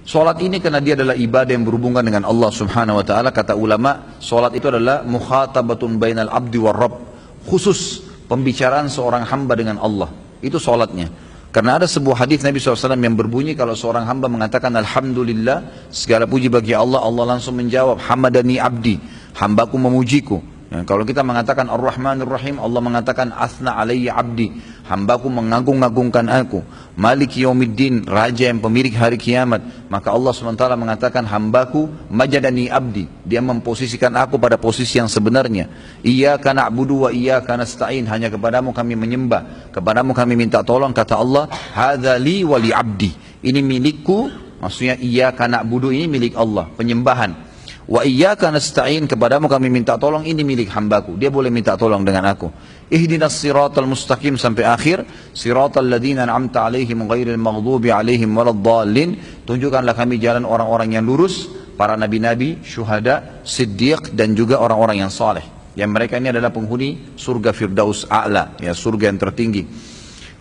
Solat ini karena dia adalah ibadah yang berhubungan dengan Allah Subhanahu wa taala, kata ulama, solat itu adalah mukhatabatun bainal abdi war rabb, khusus pembicaraan seorang hamba dengan Allah. Itu solatnya. Karena ada sebuah hadis Nabi SAW yang berbunyi kalau seorang hamba mengatakan Alhamdulillah, segala puji bagi Allah, Allah langsung menjawab Hamadani abdi, hambaku memujiku. Kalau kita mengatakan Ar-Rahmanir Rahim, Allah mengatakan Athna alayya abdi, hambaku mengagung-agungkan aku. Maliki yaumiddin, raja yang pemilik hari kiamat, maka Allah SWT mengatakan hambaku majadani abdi, dia memposisikan aku pada posisi yang sebenarnya. Iyyaka na'budu wa iyyaka nasta'in, hanya kepadamu kami menyembah, kepadamu kami minta tolong. Kata Allah, hadza li wa li abdi, ini milikku, maksudnya iyyaka na'budu ini milik Allah, penyembahan. Wa iyyaka nasta'in, kepadamu kami minta tolong, ini milik hambaku, dia boleh minta tolong dengan aku. Ihdinas siratal mustaqim sampai akhir, siratal ladzina an'amta 'alaihim ghairil maghdubi 'alaihim waladdallin, tunjukkanlah kami jalan orang-orang yang lurus, para nabi-nabi, syuhada, siddiq, dan juga orang-orang yang saleh, yang mereka ini adalah penghuni surga Firdaus A'la, ya, surga yang tertinggi.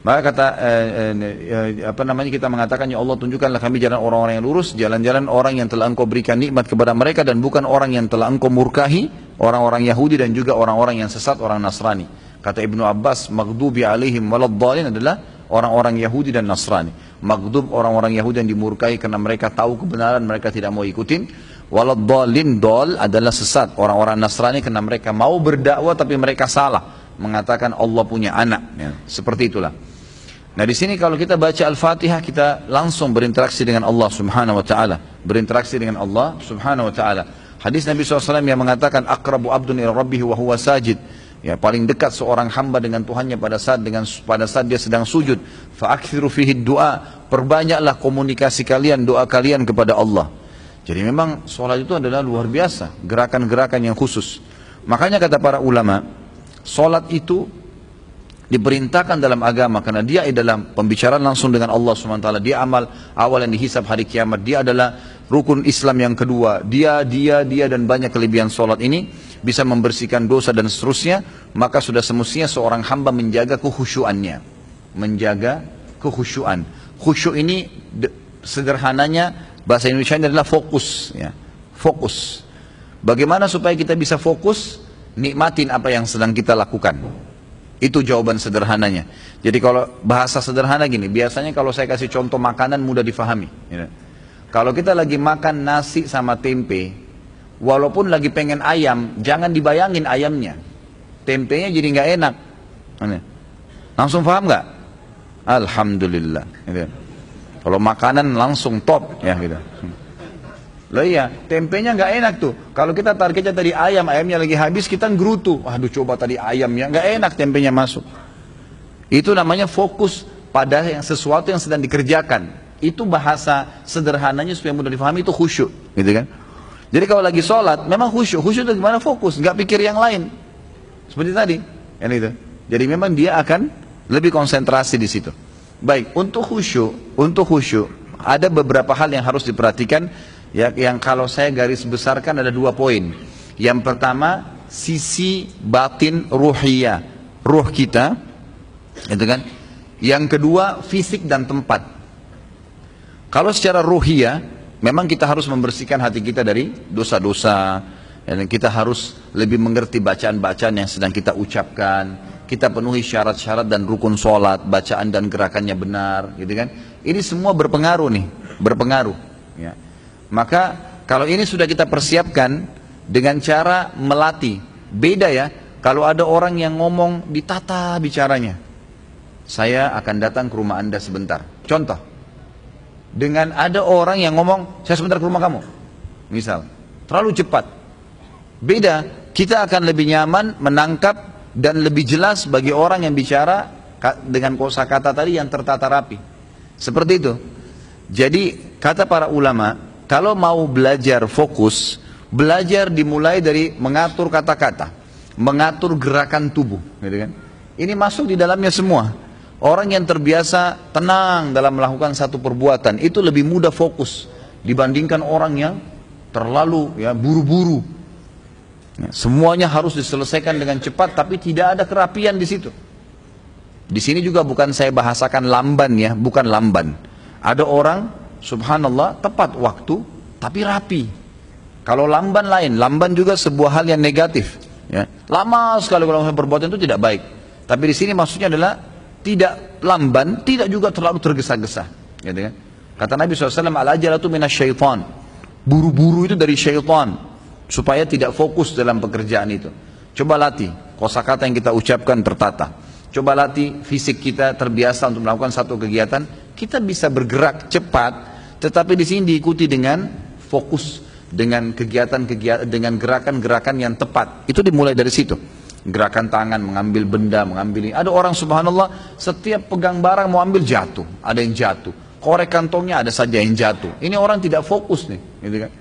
Maka kata kita mengatakan, ya Allah, tunjukkanlah kami jalan orang-orang yang lurus, jalan-jalan orang yang telah Engkau berikan nikmat kepada mereka, dan bukan orang yang telah Engkau murkahi, orang-orang Yahudi dan juga orang-orang yang sesat, orang Nasrani. Kata Ibnu Abbas, maghdubi alaihim waladdallin adalah orang-orang Yahudi dan Nasrani. Maghdub orang-orang Yahudi yang dimurkai karena mereka tahu kebenaran, mereka tidak mau ikutin. Waladdallin, dol adalah sesat, orang-orang Nasrani karena mereka mau berdakwah tapi mereka salah, mengatakan Allah punya anak, ya, seperti itulah. Nah di sini kalau kita baca Al-Fatihah, kita langsung berinteraksi dengan Allah Subhanahu wa taala, berinteraksi dengan Allah Subhanahu wa taala. Hadis Nabi SAW yang mengatakan aqrabu abdun ila rabbih wa huwa sajid, ya, paling dekat seorang hamba dengan Tuhannya pada saat dia sedang sujud. Fa aktsiru fihi du'a, perbanyaklah komunikasi kalian, doa kalian kepada Allah. Jadi memang sholat itu adalah luar biasa, gerakan-gerakan yang khusus. Makanya kata para ulama, sholat itu diperintahkan dalam agama karena dia adalah pembicaraan langsung dengan Allah SWT. Dia amal awal yang dihisab hari kiamat. Dia adalah rukun Islam yang kedua. Dia dan banyak kelebihan solat ini bisa membersihkan dosa dan seterusnya. Maka sudah semestinya seorang hamba menjaga kekhusyuannya, menjaga kekhusyuan. Khusyuk ini sederhananya bahasa Indonesia adalah fokus, ya. Fokus. Bagaimana supaya kita bisa fokus? Nikmatin apa yang sedang kita lakukan. Itu jawaban sederhananya. Jadi kalau bahasa sederhana gini, biasanya kalau saya kasih contoh makanan mudah difahami, ya. Kalau kita lagi makan nasi sama tempe, walaupun lagi pengen ayam, jangan dibayangin ayamnya, tempenya jadi nggak enak. Langsung paham nggak? Alhamdulillah, gitu. Kalau makanan langsung top, ya gitu. Lah iya, tempenya nggak enak tuh. Kalau kita targetnya tadi ayam, ayamnya lagi habis, kita gerutu. Waduh, coba tadi ayamnya, nggak enak tempenya masuk. Itu namanya fokus pada yang sesuatu yang sedang dikerjakan. Itu bahasa sederhananya supaya mudah difahami, itu khusyuk, gitu kan? Jadi kalau lagi sholat, memang khusyuk. Khusyuk itu gimana? Fokus, nggak pikir yang lain. Seperti tadi, kan itu. Jadi memang dia akan lebih konsentrasi di situ. Baik, untuk khusyuk ada beberapa hal yang harus diperhatikan. Ya, yang kalau saya garis besarkan ada 2 poin. Yang pertama, sisi batin ruhiyah, ruh kita, gitu kan? Yang kedua, fisik dan tempat. Kalau secara ruhiyah, memang kita harus membersihkan hati kita dari dosa-dosa, dan kita harus lebih mengerti bacaan-bacaan yang sedang kita ucapkan. Kita penuhi syarat-syarat dan rukun sholat, bacaan dan gerakannya benar, gitu kan? Ini semua berpengaruh nih, berpengaruh, ya. Maka kalau ini sudah kita persiapkan dengan cara melatih. Beda ya, kalau ada orang yang ngomong ditata bicaranya. Saya akan datang ke rumah Anda sebentar. Contoh. Dengan ada orang yang ngomong, saya sebentar ke rumah kamu. Misal, terlalu cepat. Beda, kita akan lebih nyaman menangkap dan lebih jelas bagi orang yang bicara dengan kosakata tadi yang tertata rapi. Seperti itu. Jadi, kata para ulama, kalau mau belajar fokus, belajar dimulai dari mengatur kata-kata, mengatur gerakan tubuh, gitu kan? Ini masuk di dalamnya semua. Orang yang terbiasa tenang dalam melakukan satu perbuatan itu lebih mudah fokus dibandingkan orang yang terlalu buru-buru. Ya, semuanya harus diselesaikan dengan cepat, tapi tidak ada kerapian di situ. Di sini juga bukan saya bahasakan lamban ya, bukan lamban. Ada orang subhanallah, tepat waktu, tapi rapi. Kalau lamban lain, lamban juga sebuah hal yang negatif. Ya. Lama sekali kalau perbuatan itu tidak baik. Tapi di sini maksudnya adalah tidak lamban, tidak juga terlalu tergesa-gesa. Gitu kan? Kata Nabi SAW, al-ajalatu minasyaitan. Buru-buru itu dari syaitan, supaya tidak fokus dalam pekerjaan itu. Coba latih, kosakata yang kita ucapkan tertata. Coba latih fisik kita terbiasa untuk melakukan satu kegiatan. Kita bisa bergerak cepat, tetapi di sini diikuti dengan fokus, dengan kegiatan-kegiatan, dengan gerakan-gerakan yang tepat. Itu dimulai dari situ. Gerakan tangan, mengambil benda, mengambil ini. Ada orang subhanallah, setiap pegang barang mau ambil jatuh, ada yang jatuh. Korek kantongnya ada saja yang jatuh. Ini orang tidak fokus nih, gitu kan?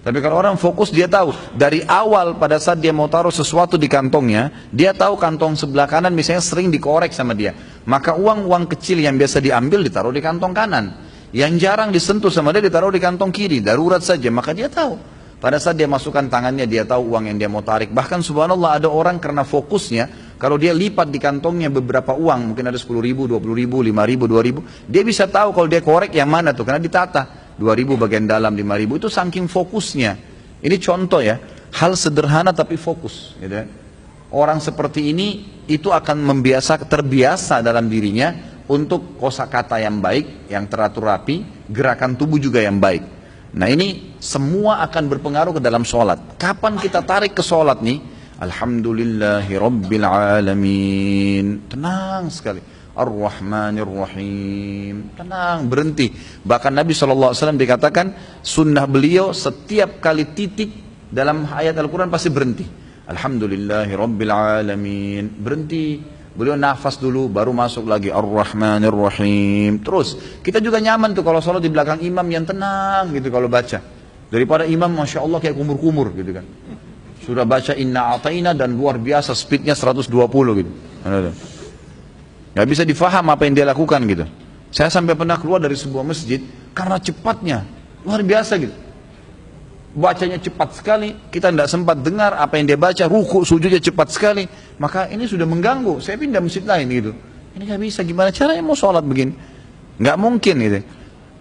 Tapi kalau orang fokus, dia tahu dari awal pada saat dia mau taruh sesuatu di kantongnya, dia tahu kantong sebelah kanan misalnya sering dikorek sama dia. Maka uang-uang kecil yang biasa diambil ditaruh di kantong kanan. Yang jarang disentuh sama dia ditaruh di kantong kiri, darurat saja. Maka dia tahu. Pada saat dia masukkan tangannya, dia tahu uang yang dia mau tarik. Bahkan subhanallah ada orang karena fokusnya, kalau dia lipat di kantongnya beberapa uang, mungkin ada 10 ribu, 20 ribu, 5 ribu, 2 ribu, dia bisa tahu kalau dia korek yang mana tuh, karena ditata. 2 ribu bagian dalam, 5 ribu, itu saking fokusnya. Ini contoh ya, hal sederhana tapi fokus. Gitu ya. Orang seperti ini, itu akan terbiasa dalam dirinya untuk kosakata yang baik, yang teratur rapi, gerakan tubuh juga yang baik. Nah ini semua akan berpengaruh ke dalam sholat. Kapan kita tarik ke sholat nih? Alhamdulillahi Rabbil Alamin. Tenang sekali. Ar-Rahmanir-Rahim. Tenang, berhenti. Bahkan Nabi SAW dikatakan sunnah beliau setiap kali titik dalam ayat Al-Quran pasti berhenti. Alhamdulillahi Rabbil Alamin. Berhenti. Beliau nafas dulu, baru masuk lagi Ar-Rahmanir-Rahim. Terus, kita juga nyaman tuh kalau sholat di belakang imam yang tenang gitu kalau baca. Daripada imam Masya Allah kayak kumur-kumur gitu kan. Sudah baca Inna A'tayna dan luar biasa speednya 120 gitu. Gak bisa difaham apa yang dia lakukan gitu. Saya sampai pernah keluar dari sebuah masjid karena cepatnya, luar biasa gitu. Bacanya cepat sekali, kita tidak sempat dengar apa yang dia baca, ruku, sujudnya cepat sekali, maka ini sudah mengganggu, saya pindah masjid lain gitu. Ini gak bisa, gimana caranya mau sholat begini? Gak mungkin gitu.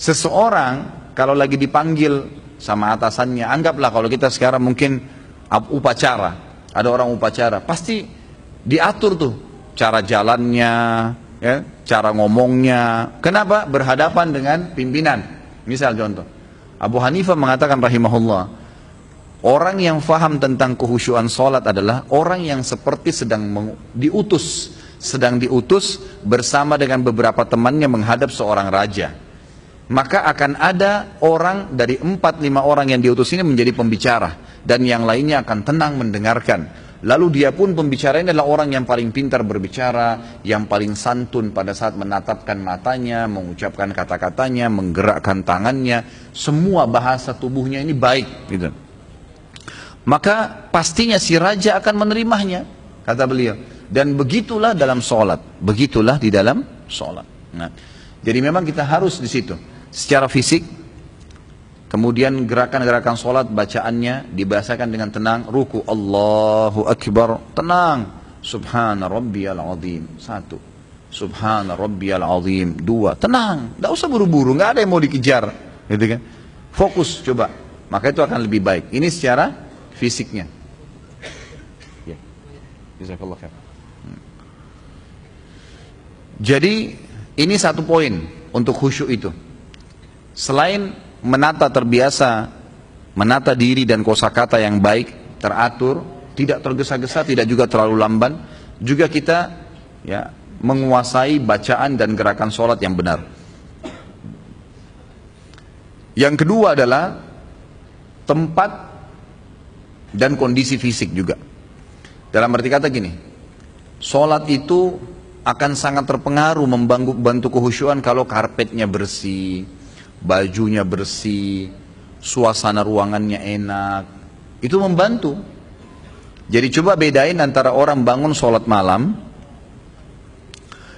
Seseorang kalau lagi dipanggil sama atasannya, anggaplah kalau kita sekarang mungkin upacara, ada orang upacara, pasti diatur tuh, cara jalannya, ya, cara ngomongnya. Kenapa? Berhadapan dengan pimpinan. Misal contoh, Abu Hanifah mengatakan rahimahullah, orang yang faham tentang kehusyuan sholat adalah orang yang seperti sedang diutus bersama dengan beberapa temannya menghadap seorang raja. Maka akan ada orang dari 4-5 orang yang diutus ini menjadi pembicara, dan yang lainnya akan tenang mendengarkan. Lalu dia pun pembicara ini adalah orang yang paling pintar berbicara, yang paling santun pada saat menatapkan matanya, mengucapkan kata-katanya, menggerakkan tangannya, semua bahasa tubuhnya ini baik gitu. Maka pastinya si raja akan menerimanya, kata beliau. Dan begitulah dalam sholat, begitulah di dalam sholat. Nah, jadi memang kita harus di situ, secara fisik. Kemudian gerakan-gerakan sholat, bacaannya dibahasakan dengan tenang. Ruku, Allahu Akbar, tenang. Subhana Rabbiyal Azim, 1. Subhana Rabbiyal Azim, 2. Tenang, tidak usah buru-buru, nggak ada yang mau dikejar, gitu kan? Fokus, coba. Maka itu akan lebih baik. Ini secara fisiknya. Ya. Jazakallah khair. Jadi ini satu poin untuk khusyuk itu. Selain terbiasa menata diri dan kosakata yang baik, teratur, tidak tergesa-gesa, tidak juga terlalu lamban, juga kita ya menguasai bacaan dan gerakan sholat yang benar. Yang kedua adalah tempat dan kondisi fisik juga. Dalam arti kata gini, sholat itu akan sangat terpengaruh membantu kehusyuan kalau karpetnya bersih, bajunya bersih, suasana ruangannya enak, itu membantu. Jadi coba bedain antara orang bangun sholat malam,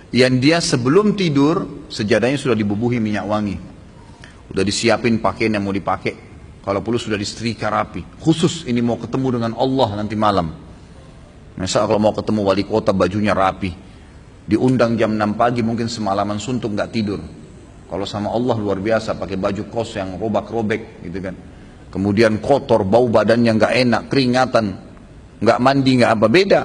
yang dia sebelum tidur, sejadahnya sudah dibubuhi minyak wangi, udah disiapin pakaian yang mau dipakai, kalau perlu sudah disetrika rapi, khusus ini mau ketemu dengan Allah nanti malam. Misal kalau mau ketemu wali kota, bajunya rapi, diundang jam 6 pagi, mungkin semalaman suntuk gak tidur, Kalau sama Allah luar biasa, pakai baju kos yang robek-robek gitu kan. Kemudian kotor, bau badannya nggak enak, keringatan, nggak mandi, nggak apa, beda.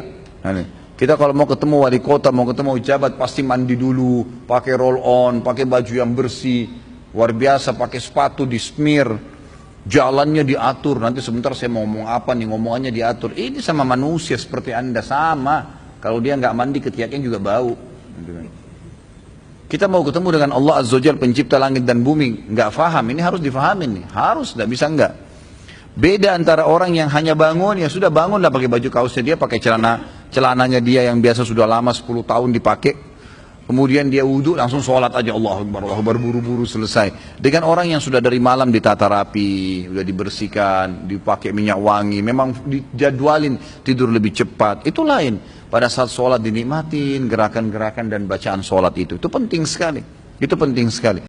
Nah, nih. Kita kalau mau ketemu wali kota, mau ketemu pejabat, pasti mandi dulu, pakai roll on, pakai baju yang bersih, luar biasa, pakai sepatu di smear, jalannya diatur. Nanti sebentar saya mau ngomong apa nih, ngomongannya diatur. Ini sama manusia seperti Anda, sama. Kalau dia nggak mandi, ketiaknya juga bau. Kita mau ketemu dengan Allah Azza wa Jalla, pencipta langit dan bumi, nggak faham, ini harus difahamin nih, harus, nggak bisa nggak. Beda antara orang yang hanya bangun, ya sudah bangun lah pakai baju kaosnya dia, pakai celananya dia yang biasa sudah lama 10 tahun dipakai, kemudian dia wudhu langsung sholat aja, Allah Akbar, buru-buru selesai. Dengan orang yang sudah dari malam ditata rapi, sudah dibersihkan, dipakai minyak wangi, memang dijadwalin tidur lebih cepat, itu lain. Pada saat sholat dinikmatin gerakan-gerakan dan bacaan sholat itu penting sekali, itu penting sekali.